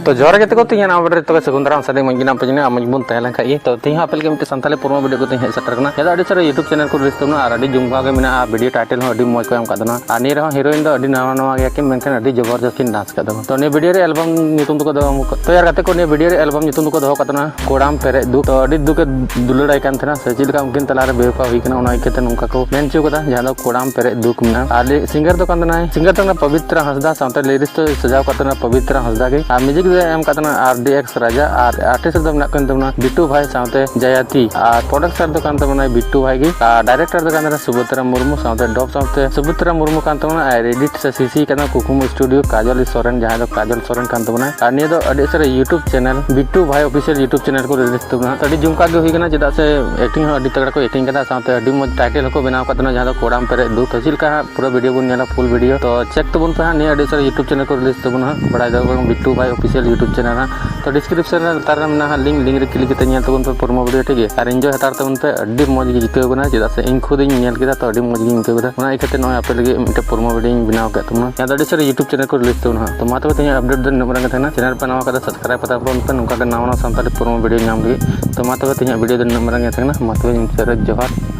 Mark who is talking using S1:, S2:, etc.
S1: तो जोर के को तीन आवर तो सगुंदरा सदे मंगिना पजने मजबून तहला खाई तो तीन अपल के मिटे संताले पुरमा वीडियो को तीन सटर करना या अडी सर यूट्यूब चैनल को रिस्तुना और अडी जुंगा के मिना वीडियो टाइटल हो अडी मौज को एम कादना आनी रहा हीरोइन दो अडी नवा नवा गया कि मेनकन अडी जबरदस्त डांस कादना तो ने वीडियो रे एल्बम नितुम को दो तो यार गाते को ने वीडियो रे एल्बम नितुम को दो कादना कोडाम पेरे दु तो अडी दु के दुलड़ाई कान थना सचिल का उनकिन तला रे बेवफा हुई कना उना इकते नुका को मेन चो कदा जहां दो कोडाम पेरे दुक मिना आले सिंगर तो कांदना सिंगर तो पवित्र हंसदा साउंड लिरिक्स तो सजाव कातना पवित्र हंसदा के आ म्यूजिक दे एम कातना RDX राजा और आर्टिस्ट दो मेना कन तमना बिट्टू भाई साउंड जयती और प्रोडक्टर दो कान तमना बिट्टू भाई की डायरेक्टर दो कान सुभद्रा मुर्मू साउंड डॉप साउंड सुभद्रा मुर्मू कान तमना एडिट से सीसी काना कुकुम स्टूडियो काजल सोरेन जहां दो काजल सोरेन कान तमना और ने दो अडी सर यूट्यूब चैनल बिट्टू भाई ऑफिशियल यूट्यूब चैनल को रिलीज तमना अडी जुमका के होई कना जदा से एक्टिंग अडी तगड़ा को एक्टिंग कदा साउंड अडी मज टाइटल को बनाव कातना जहां दो कोडाम पेरे दु तहसील का पूरा वीडियो बन नेला फुल वीडियो तो चेक तबन पे ने अडी सर यूट्यूब चैनल को रिलीज तबना बड़ा दो बिट्टू भाई ऑफिशियल यूट्यूब चैनल तो डिस्क्रिप्शन में तार में लिंक रे क्लिक करते तबन पे प्रोमो वीडियो ठीक है और एंजॉय हतार तबन पे अड्डी मौज गे जिकव कना चेदा से इन खुद इन नेल केदा तो अड्डी मौज गे इनके कदा ओना इकते नय आपे लगे मिटे प्रोमो वीडियो बनाव के तमना या अड्डी सर यूट्यूब चैनल को रिलीज तबना तो मा तबे तेया अपडेट दन नंबर के चैनल पे नवा कदा सब्सक्राइब पता पे नुका के नवा संताली प्रोमो वीडियो नाम लगे तो मा तबे तेया वीडियो दन नंबर के मा तबे जोहार।